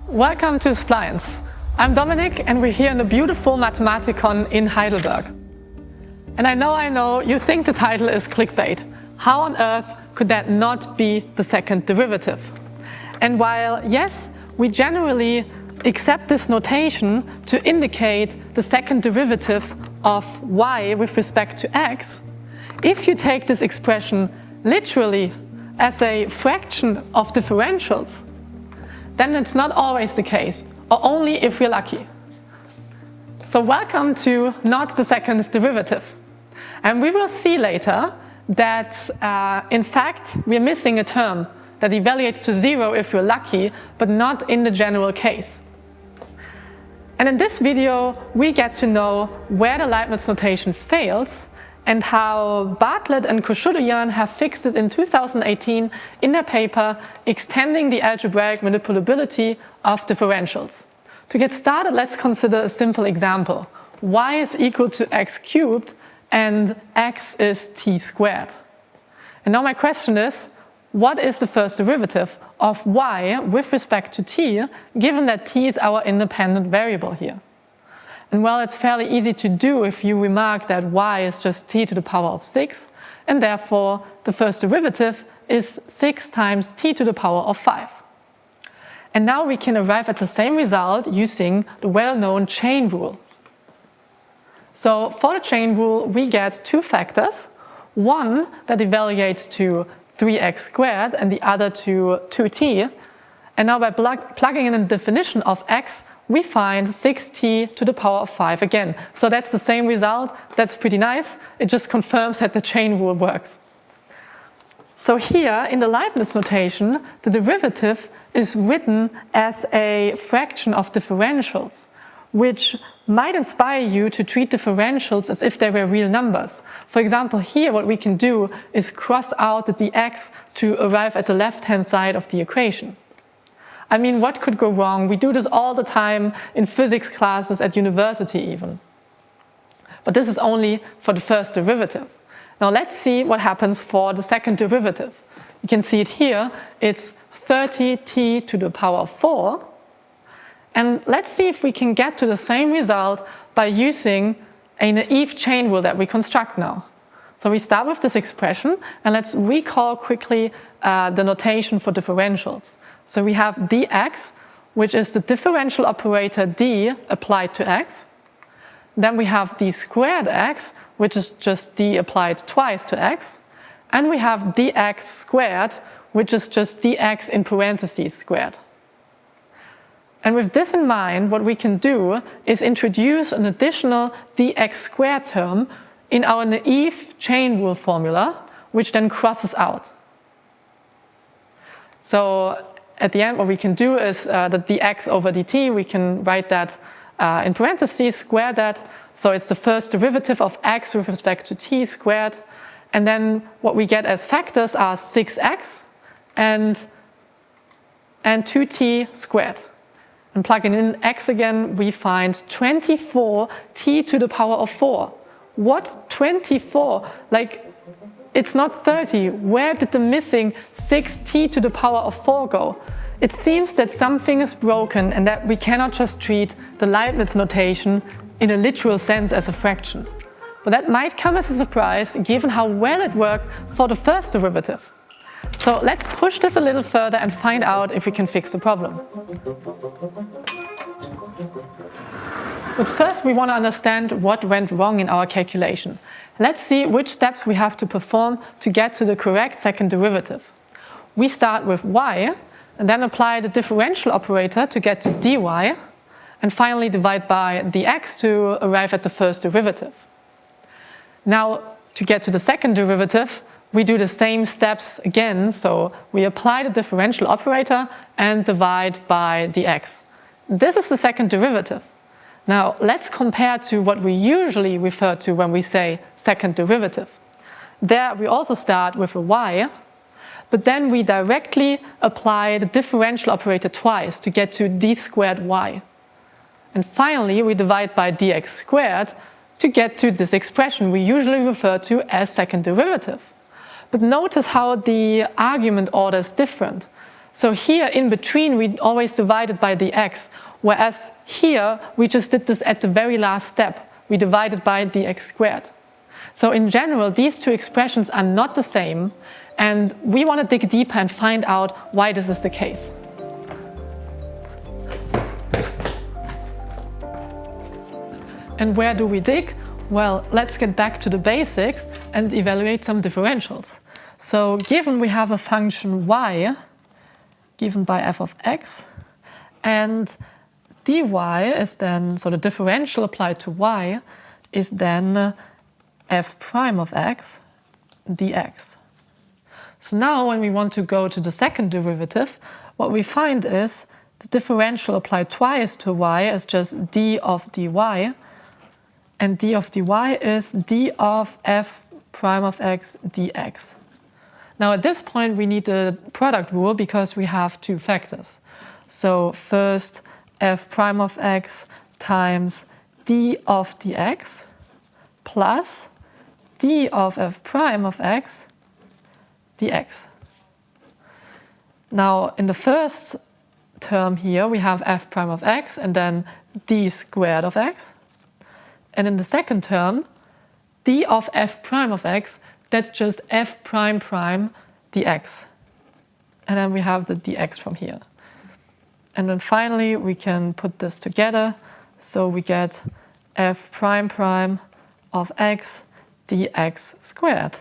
Welcome to Splines. I'm Dominik and we're here in the beautiful Mathematikon in Heidelberg. And I know, you think the title is clickbait. How on earth could that not be the second derivative? And while, yes, we generally accept this notation to indicate the second derivative of y with respect to x, if you take this expression literally as a fraction of differentials, then it's not always the case, or only if we're lucky. So welcome to not the second derivative. And we will see later that in fact we're missing a term that evaluates to 0 if we're lucky, but not in the general case. And in this video we get to know where the Leibniz notation fails and how Bartlett and Koshudoyan have fixed it in 2018 in their paper Extending the Algebraic Manipulability of Differentials. To get started, let's consider a simple example. Y is equal to x cubed and x is t squared. And now my question is, what is the first derivative of y with respect to t, given that t is our independent variable here? And well, it's fairly easy to do if you remark that y is just t to the power of 6, and therefore the first derivative is 6 times t to the power of 5. And now we can arrive at the same result using the well-known chain rule. So for the chain rule, we get two factors, one that evaluates to 3x squared and the other to 2t. And now by plugging in a definition of x, we find 6t to the power of 5 again. So that's the same result. That's pretty nice. It just confirms that the chain rule works. So here in the Leibniz notation, the derivative is written as a fraction of differentials, which might inspire you to treat differentials as if they were real numbers. For example, here what we can do is cross out the dx to arrive at the left-hand side of the equation. I mean, what could go wrong? We do this all the time in physics classes at university even. But this is only for the first derivative. Now let's see what happens for the second derivative. You can see it here. It's 30t to the power of 4. And let's see if we can get to the same result by using a naive chain rule that we construct now. So we start with this expression, and let's recall quickly the notation for differentials. So we have dx, which is the differential operator d applied to x. Then we have d squared x, which is just d applied twice to x. And we have dx squared, which is just dx in parentheses squared. And with this in mind, what we can do is introduce an additional dx squared term in our naive chain rule formula, which then crosses out. So at the end, what we can do is that dx over dt, we can write that in parentheses, square that. So it's the first derivative of x with respect to t squared. And then what we get as factors are 6x and 2t squared. And plugging in x again, we find 24t to the power of 4. What's 24? Like, it's not 30. Where did the missing 6t to the power of 4 go? It seems that something is broken and that we cannot just treat the Leibniz notation in a literal sense as a fraction. But that might come as a surprise given how well it worked for the first derivative. So let's push this a little further and find out if we can fix the problem. But first we want to understand what went wrong in our calculation. Let's see which steps we have to perform to get to the correct second derivative. We start with y and then apply the differential operator to get to dy, and finally divide by dx to arrive at the first derivative. Now, to get to the second derivative, we do the same steps again, so we apply the differential operator and divide by dx. This is the second derivative. Now, let's compare to what we usually refer to when we say second derivative. There, we also start with a y, but then we directly apply the differential operator twice to get to d squared y. And finally, we divide by dx squared to get to this expression we usually refer to as second derivative. But notice how the argument order is different. So here in between we always divided by dx, whereas here we just did this at the very last step. We divided by dx squared. So in general, these two expressions are not the same, and we want to dig deeper and find out why this is the case. And where do we dig? Well, let's get back to the basics and evaluate some differentials. So given we have a function y given by f of x, and dy is then, so the differential applied to y is then f prime of x dx. So now when we want to go to the second derivative, what we find is the differential applied twice to y is just d of dy, and d of dy is d of f prime of x dx. Now at this point we need the product rule because we have two factors. So first f prime of x times d of dx plus d of f prime of x dx. Now in the first term here we have f prime of x and then d squared of x. And in the second term, d of f prime of x, that's just f prime prime dx. And then we have the dx from here. And then finally, we can put this together. So we get f prime prime of x dx squared.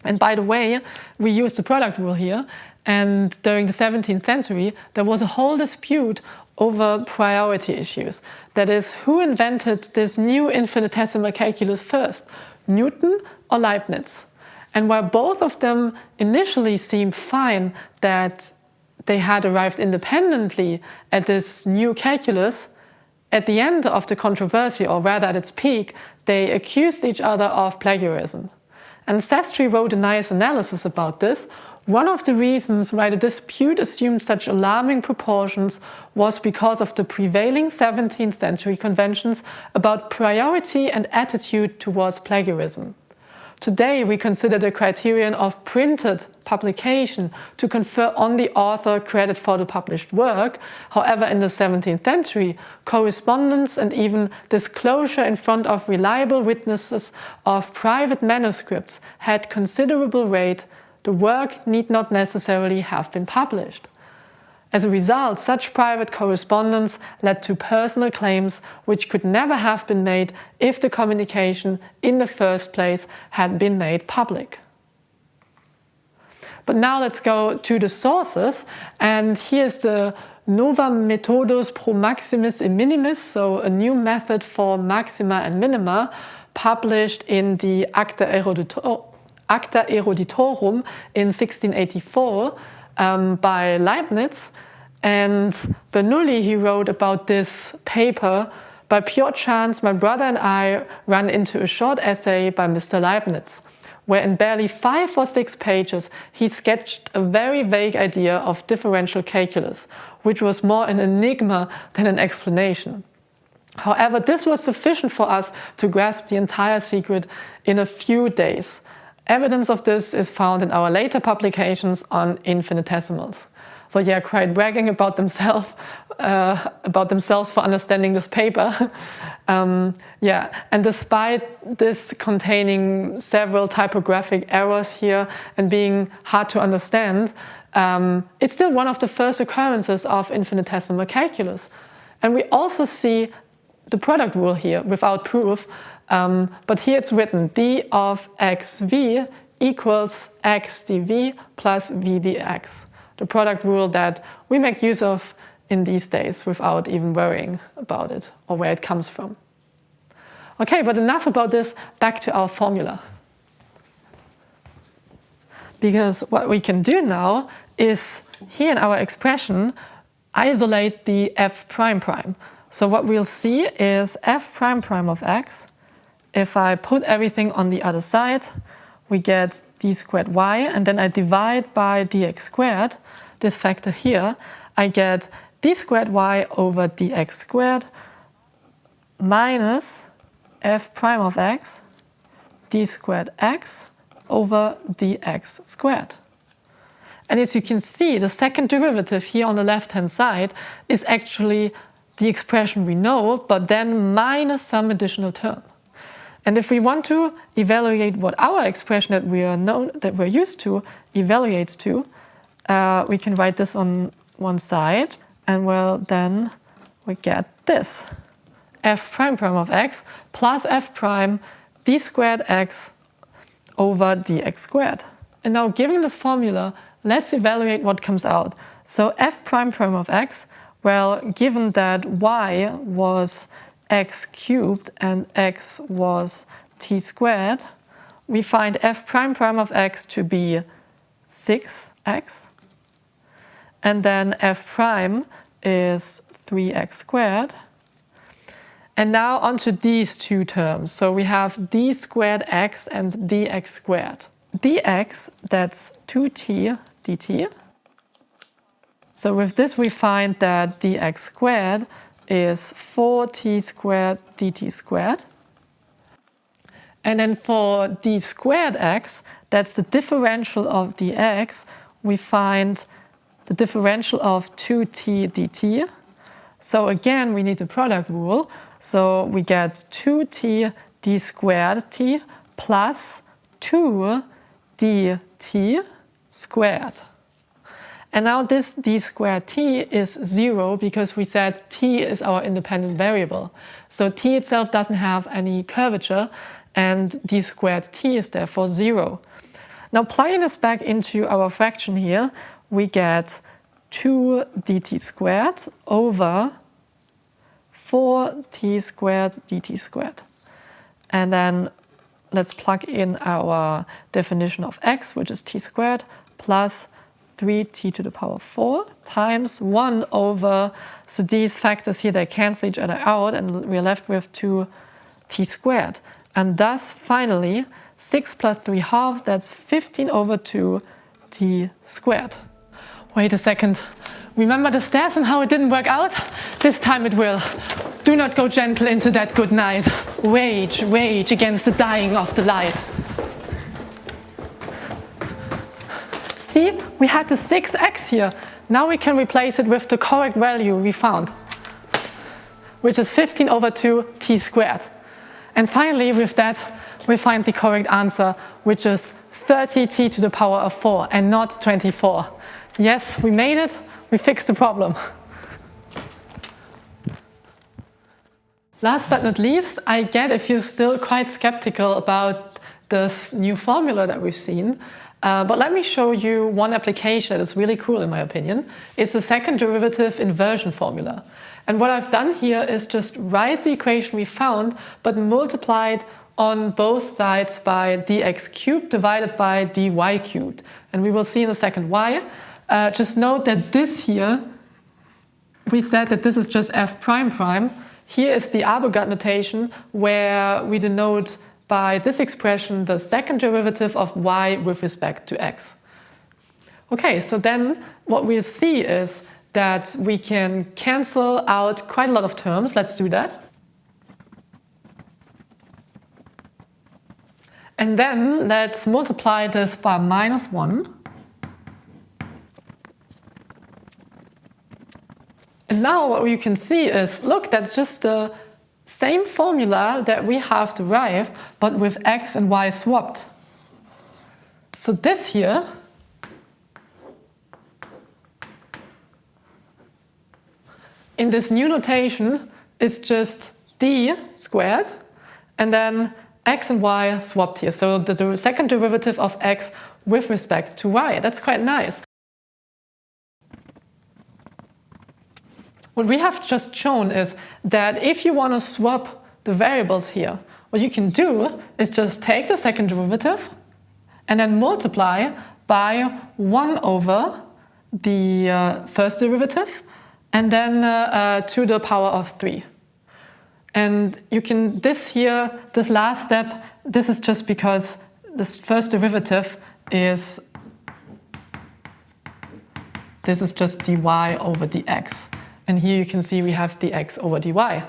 And by the way, we use the product rule here. And during the 17th century, there was a whole dispute over priority issues. That is, who invented this new infinitesimal calculus first, Newton or Leibniz? And while both of them initially seemed fine that they had arrived independently at this new calculus, at the end of the controversy, or rather at its peak, they accused each other of plagiarism. And Sestri wrote a nice analysis about this. One of the reasons why the dispute assumed such alarming proportions was because of the prevailing 17th century conventions about priority and attitude towards plagiarism. Today, we consider the criterion of printed publication to confer on the author credit for the published work. However, in the 17th century, correspondence and even disclosure in front of reliable witnesses of private manuscripts had considerable weight. The work need not necessarily have been published. As a result, such private correspondence led to personal claims which could never have been made if the communication in the first place had been made public. But now let's go to the sources, and here's the Nova Methodus pro maximis e minimis, so a new method for maxima and minima, published in the Acta Eruditorum in 1684 by Leibniz. And Bernoulli, he wrote about this paper: by pure chance, my brother and I ran into a short essay by Mr. Leibniz, where in barely 5 or 6 pages he sketched a very vague idea of differential calculus, which was more an enigma than an explanation. However, this was sufficient for us to grasp the entire secret in a few days. Evidence of this is found in our later publications on infinitesimals. So yeah, quite bragging about themselves for understanding this paper. Yeah, and despite this containing several typographic errors here and being hard to understand, it's still one of the first occurrences of infinitesimal calculus. And we also see the product rule here without proof, but here it's written d of xv equals x dv plus v dx. The product rule that we make use of in these days without even worrying about it or where it comes from. Okay, but enough about this, back to our formula. Because what we can do now is, here in our expression, isolate the f prime prime. So what we'll see is f prime prime of x. If I put everything on the other side, we get d squared y, and then I divide by dx squared, this factor here, I get d squared y over dx squared minus f prime of x d squared x over dx squared. And as you can see, the second derivative here on the left-hand side is actually the expression we know, but then minus some additional term. And if we want to evaluate what our expression that we're used to evaluates to, we can write this on one side, and well, then we get this: f prime prime of x plus f prime d squared x over dx squared. And now, given this formula, let's evaluate what comes out. So f prime prime of x, well, given that y was x cubed and x was t squared, we find f prime prime of x to be 6x, and then f prime is 3x squared. And now onto these two terms. So we have d squared x and dx squared. dx, that's 2t dt. So with this we find that dx squared is 4t squared dt squared. And then for d squared x, that's the differential of dx, we find the differential of 2t dt. So again, we need the product rule. So we get 2t d squared t plus 2 dt squared. And now this d squared t is 0 because we said t is our independent variable. So t itself doesn't have any curvature, and d squared t is therefore 0. Now plugging this back into our fraction here, we get 2 dt squared over 4t squared dt squared. And then let's plug in our definition of x, which is t squared, plus 3t to the power 4 times 1 over, so these factors here, they cancel each other out, and we're left with 2t squared. And thus, finally, 6 plus 3 halves, that's 15 over 2t squared. Wait a second. Remember the stairs and how it didn't work out? This time it will. Do not go gentle into that good night. Rage, rage against the dying of the light. See, we had the 6x here. Now we can replace it with the correct value we found, which is 15 over 2t squared. And finally, with that, we find the correct answer, which is 30t to the power of 4 and not 24. Yes, we made it. We fixed the problem. Last but not least, I get if you're still quite skeptical about this new formula that we've seen. But let me show you one application that is really cool in my opinion. It's the second derivative inversion formula. And what I've done here is just write the equation we found, but multiply it on both sides by dx cubed divided by dy cubed. And we will see in a second why. Just note that this here, we said that this is just f prime prime. Here is the Avogadro notation where we denote by this expression the second derivative of y with respect to x. Okay, so then what we'll see is that we can cancel out quite a lot of terms. Let's do that. And then let's multiply this by minus 1. And now what you can see is, look, that's just the same formula that we have derived, but with x and y swapped. So this here in this new notation is just d squared and then x and y swapped here. So the second derivative of x with respect to y. That's quite nice. What we have just shown is that if you want to swap the variables here, what you can do is just take the second derivative and then multiply by 1 over the first derivative and then to the power of 3. And you can, this last step, this is just because this first derivative is, this is just dy over dx. And here you can see we have dx over dy.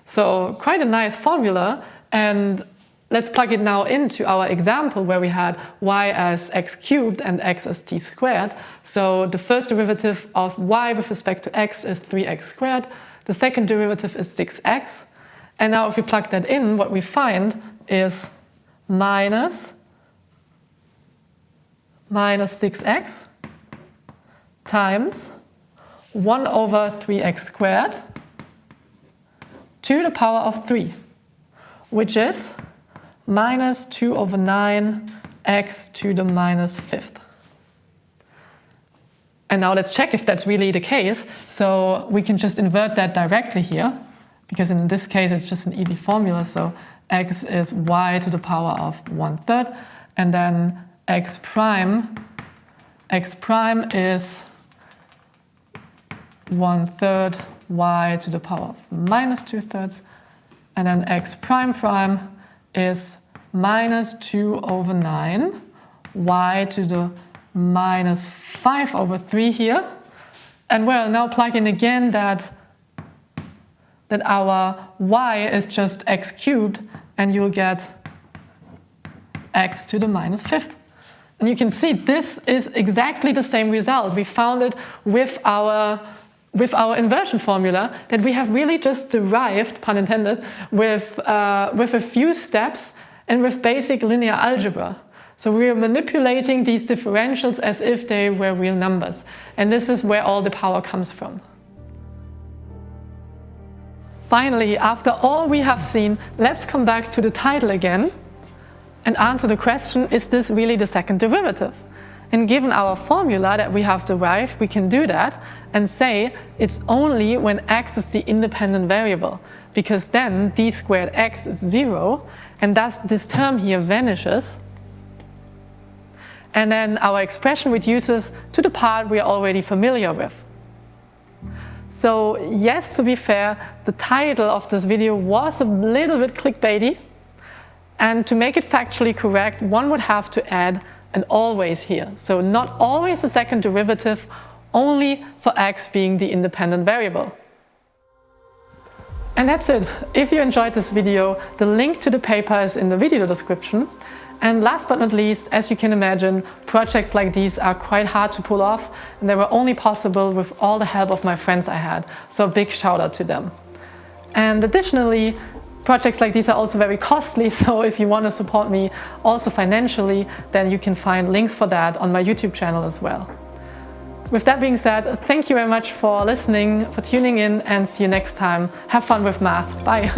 So quite a nice formula. And let's plug it now into our example where we had y as x cubed and x as t squared. So the first derivative of y with respect to x is 3x squared. The second derivative is 6x. And now if we plug that in, what we find is minus 6x times 1 over 3x squared to the power of 3, which is minus 2 over 9x to the minus fifth. And now let's check if that's really the case. So we can just invert that directly here, because in this case it's just an easy formula. So x is y to the power of 1/3, and then x prime is 1/3 y to the power of minus 2/3, and then x prime prime is minus 2 over 9 y to the minus 5 over 3 here. And well, now plug in again that our y is just x cubed, and you'll get x to the minus fifth. And you can see this is exactly the same result. We found it with our inversion formula that we have really just derived, pun intended, with a few steps and with basic linear algebra. So we are manipulating these differentials as if they were real numbers. And this is where all the power comes from. Finally, after all we have seen, let's come back to the title again and answer the question, is this really the second derivative? And given our formula that we have derived, we can do that and say it's only when x is the independent variable, because then d squared x is 0, and thus this term here vanishes. And then our expression reduces to the part we are already familiar with. So yes, to be fair, the title of this video was a little bit clickbaity. And to make it factually correct, one would have to add an always here. So not always a second derivative, only for x being the independent variable. And that's it. If you enjoyed this video, the link to the paper is in the video description. And last but not least, as you can imagine, projects like these are quite hard to pull off, and they were only possible with all the help of my friends I had. So a big shout out to them. And additionally, projects like these are also very costly, so if you want to support me also financially, then you can find links for that on my YouTube channel as well. With that being said, thank you very much for listening, for tuning in, and see you next time. Have fun with math. Bye.